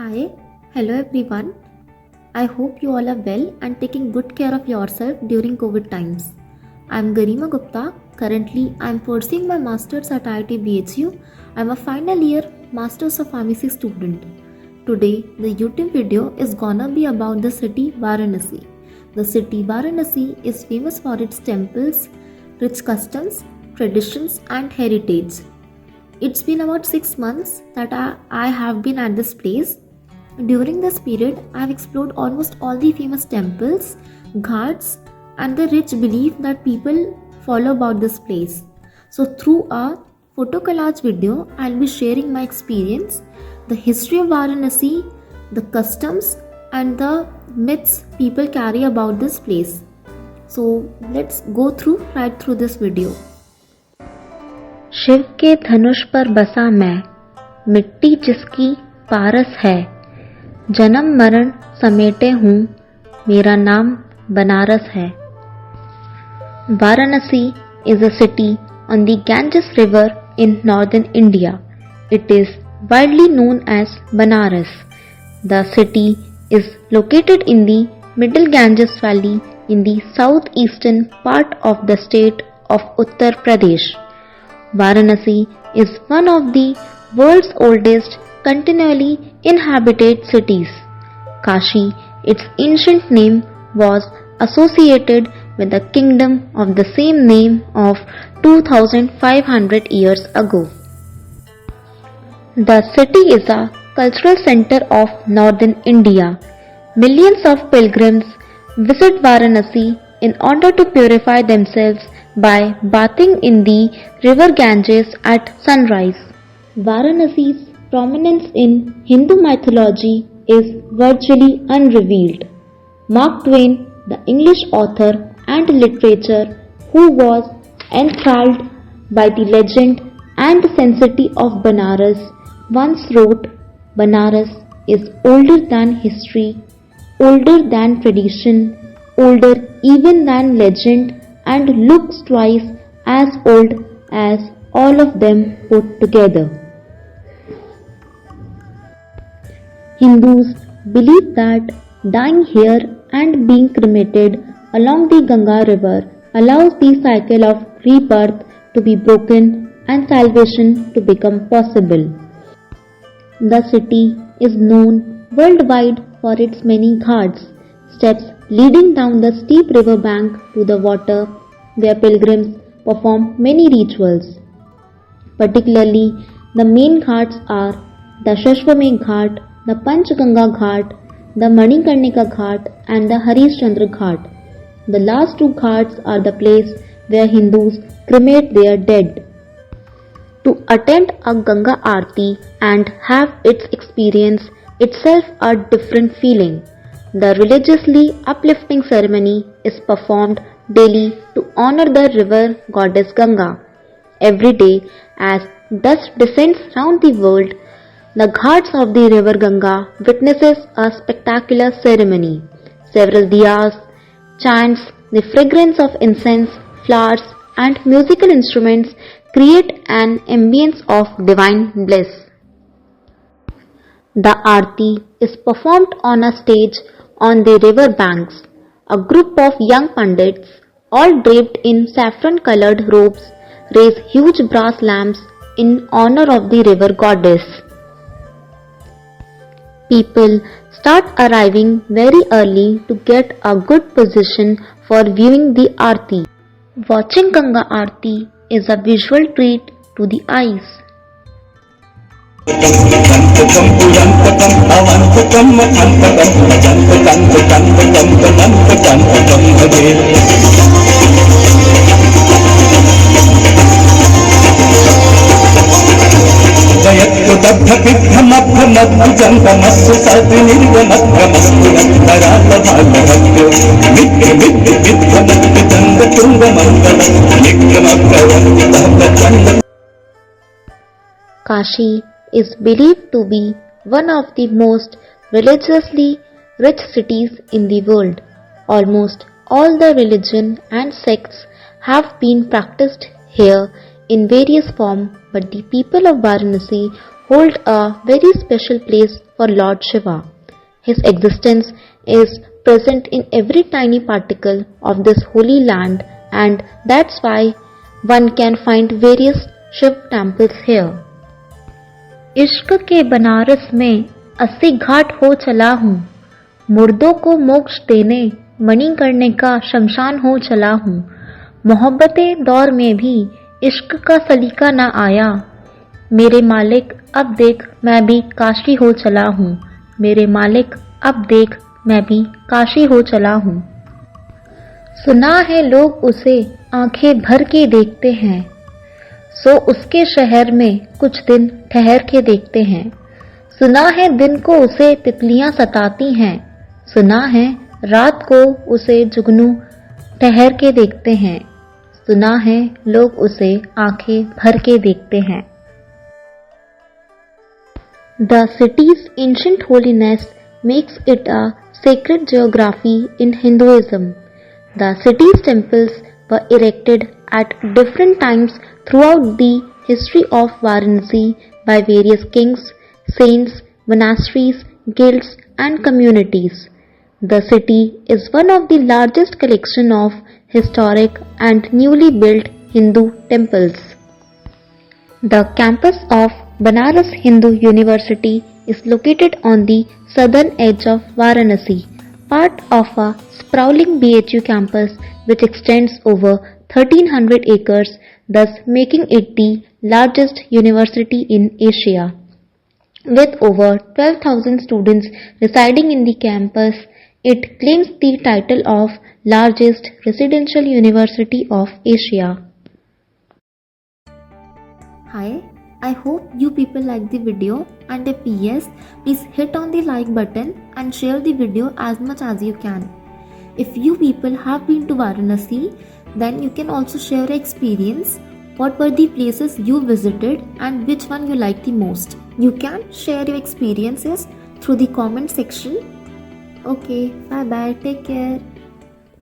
Hi, hello everyone. I hope you all are well and taking good care of yourself during COVID times. I'm Garima Gupta. Currently, I'm pursuing my master's at IIT BHU. I'm a final year Masters of Pharmacy student. Today, the YouTube video is gonna be about the city Varanasi. The city Varanasi is famous for its temples, rich customs, traditions, and heritage. It's been about 6 months that I have been at this place. During this period, I have explored almost all the famous temples, ghats, and the rich belief that people follow about this place. So, through a photo collage video, I'll be sharing my experience, the history of Varanasi, the customs, and the myths people carry about this place. So, let's go right through this video. Shiv के धनुष पर बसा मैं, मिट्टी जिसकी पारस है, जन्म मरण समेटे हूँ, मेरा नाम बनारस है. Varanasi is a city on the Ganges River in northern India. It is widely known as Banaras. The city is located in the middle Ganges Valley in the southeastern part of the state of Uttar Pradesh. Varanasi is one of the world's oldest continually inhabited cities. Kashi, its ancient name, was associated with the kingdom of the same name of 2500 years ago. The city is a cultural center of northern India. Millions of pilgrims visit Varanasi in order to purify themselves by bathing in the river Ganges at sunrise. Varanasi's prominence in Hindu mythology is virtually unrevealed. Mark Twain, the English author and literature who was enthralled by the legend and sanctity of Banaras, once wrote, "Banaras is older than history, older than tradition, older even than legend, and looks twice as old as all of them put together." Hindus believe that dying here and being cremated along the Ganga river allows the cycle of rebirth to be broken and salvation to become possible. The city is known worldwide for its many ghats, steps leading down the steep river bank to the water where pilgrims perform many rituals. Particularly, the main ghats are the Shashwamedh Ghat, the Panchganga Ghat, the Manikarnika Ghat, and the Harishchandra Ghat. The last two ghats are the place where Hindus cremate their dead. To attend a Ganga Aarti and have its experience itself a different feeling. The religiously uplifting ceremony is performed daily to honor the river goddess Ganga. Every day, as dust descends round the world, the ghats of the river Ganga witnesses a spectacular ceremony. Several diyas, chants, the fragrance of incense, flowers, and musical instruments create an ambience of divine bliss. The Aarti is performed on a stage on the river banks. A group of young pandits, all draped in saffron-colored robes, raise huge brass lamps in honor of the river goddess. People start arriving very early to get a good position for viewing the Aarti. Watching Ganga Aarti is a visual treat to the eyes. Kashi is believed to be one of the most religiously rich cities in the world. Almost all the religion and sects have been practiced here in various forms, but the people of Varanasi hold a very special place for Lord Shiva. His existence is present in every tiny particle of this holy land, and that's why one can find various Shiv temples here. इश्क के बनारस में 80 घाट हो चला हूँ, मुर्दों को मोक्ष देने मणिकर्णिका का शमशान हो चला हूँ। मोहब्बते दौर में भी इश्क का सलीका न आया, मेरे मालिक अब देख मैं भी काशी हो चला हूँ, मेरे मालिक अब देख मैं भी काशी हो चला हूँ। सुना है लोग उसे आंखें भर के देखते हैं, सो उसके शहर में कुछ दिन ठहर के देखते हैं। सुना है दिन को उसे तितलियां सताती हैं, सुना है रात को उसे जुगनू ठहर के देखते हैं, सुना है लोग उसे आंखें भर के देखते हैं। The city's ancient holiness makes it a sacred geography in Hinduism. The city's temples were erected at different times throughout the history of Varanasi by various kings, saints, monasteries, guilds and communities. The city is one of the largest collection of historic and newly built Hindu temples. The campus of Banaras Hindu University is located on the southern edge of Varanasi, part of a sprawling BHU campus which extends over 1300 acres, thus making it the largest university in Asia. With over 12,000 students residing in the campus, it claims the title of largest residential university of Asia. Hi, I hope you people like the video, and if yes, please hit on the like button and share the video as much as you can. If you people have been to Varanasi, then you can also share your experience. What were the places you visited and which one you liked the most? You can share your experiences through the comment section. Okay, bye bye, take care.